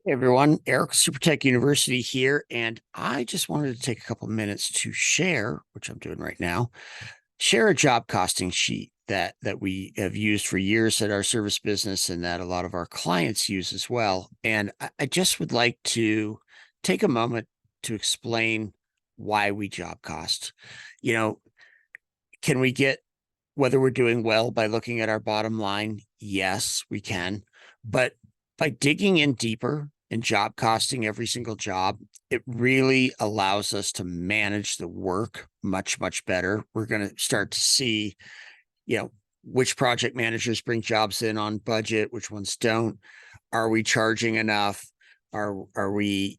Hey everyone, Eric SuperTech University here, and I just wanted to take a couple minutes to share, which I'm doing right now, share a job costing sheet that we have used for years at our service business and that a lot of our clients use as well. And I just would like to take a moment to explain why we job cost. You know, can we get whether we're doing well by looking at our bottom line? Yes, we can. But by digging in deeper and job costing every single job, it really allows us to manage the work much, much better. We're going to start to see, you know, which project managers bring jobs in on budget, which ones don't. Are we charging enough? Are we,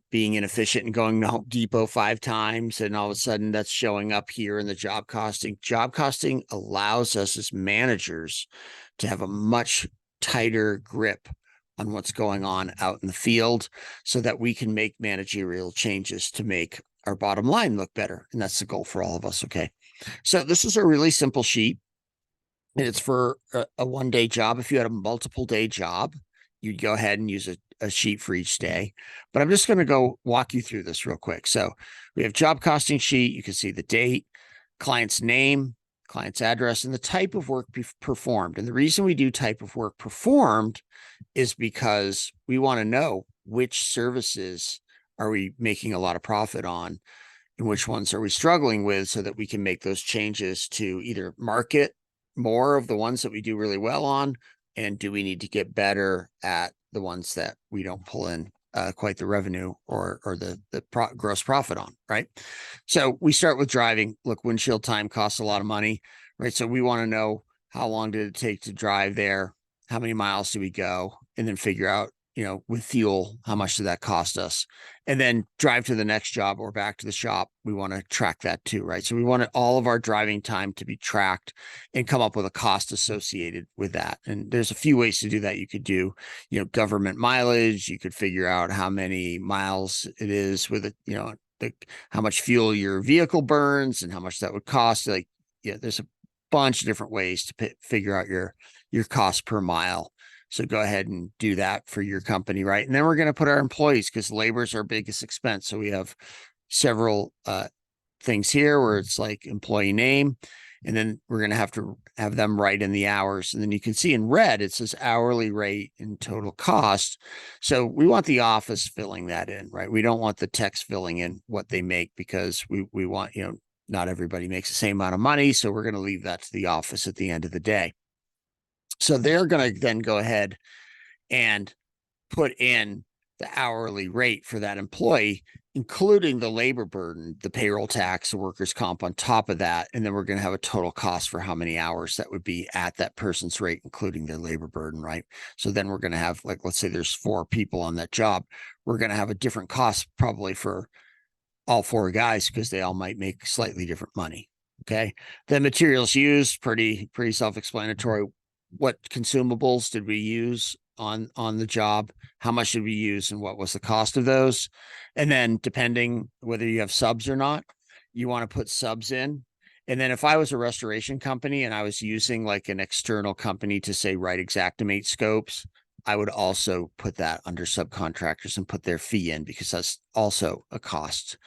being inefficient and going to Home Depot 5 times and all of a sudden that's showing up here in the job costing? Job costing allows us as managers to have a much tighter grip on what's going on out in the field so that we can make managerial changes to make our bottom line look better. And that's the goal for all of us. Okay. So this is a really simple sheet and it's for a 1 day job. If you had a multiple day job, you'd go ahead and use a sheet for each day. But I'm just going to go walk you through this real quick. So we have job costing sheet. You can see the date, client's name, client's address, and the type of work performed. And the reason we do type of work performed is because we want to know which services are we making a lot of profit on and which ones are we struggling with so that we can make those changes to either market more of the ones that we do really well on, and do we need to get better at the ones that we don't pull in quite the revenue or the gross profit on, right? So we start with driving. Look, windshield time costs a lot of money, right? So we want to know how long did it take to drive there? How many miles do we go? And then figure out, with fuel, how much did that cost us? And then drive to the next job or back to the shop. We want to track that too, right? So we want all of our driving time to be tracked and come up with a cost associated with that. And there's a few ways to do that. You could do, government mileage. You could figure out how many miles it is with it, how much fuel your vehicle burns and how much that would cost. Like, yeah, there's a bunch of different ways to figure out your cost per mile. So go ahead and do that for your company, right? And then we're going to put our employees, because labor is our biggest expense. So we have several things here where it's like employee name, and then we're going to have them write in the hours. And then you can see in red, it says hourly rate and total cost. So we want the office filling that in, right? We don't want the techs filling in what they make, because we want, not everybody makes the same amount of money. So we're going to leave that to the office at the end of the day. So they're going to then go ahead and put in the hourly rate for that employee, including the labor burden, the payroll tax, the workers' comp on top of that. And then we're going to have a total cost for how many hours that would be at that person's rate, including their labor burden, right? So then we're going to have, like, let's say there's 4 people on that job. We're going to have a different cost probably for all 4 guys, because they all might make slightly different money. Okay. The materials used, pretty self-explanatory. What consumables did we use on the job? How much did we use and what was the cost of those? And then depending whether you have subs or not, you want to put subs in. And then if I was a restoration company and I was using like an external company to say write Xactimate scopes, I would also put that under subcontractors and put their fee in, because that's also a cost.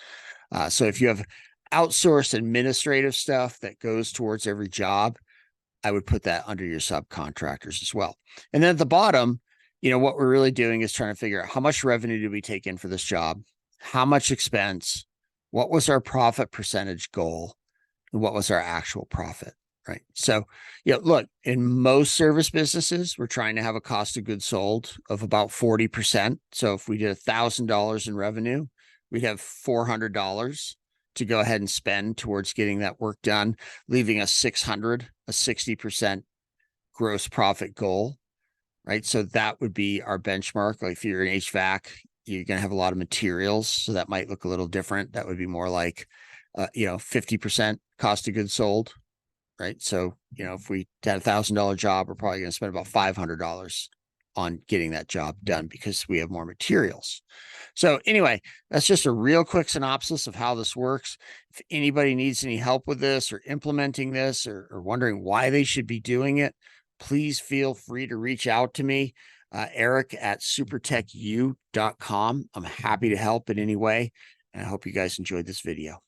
So if you have outsourced administrative stuff that goes towards every job, I would put that under your subcontractors as well. And then at the bottom, what we're really doing is trying to figure out how much revenue do we take in for this job? How much expense? What was our profit percentage goal? And what was our actual profit? Right. So, look, in most service businesses, we're trying to have a cost of goods sold of about 40%. So if we did $1,000 in revenue, we'd have $400 to go ahead and spend towards getting that work done, leaving us 600, a 60% gross profit goal, right? So that would be our benchmark. Like if you're in HVAC, you're going to have a lot of materials. So that might look a little different. That would be more like, 50% cost of goods sold, right? So, if we had $1,000 job, we're probably going to spend about $500 on getting that job done because we have more materials. So anyway, that's just a real quick synopsis of how this works. If anybody needs any help with this or implementing this, or wondering why they should be doing it, please feel free to reach out to me. Eric at supertechu.com. I'm happy to help in any way, and I hope you guys enjoyed this video.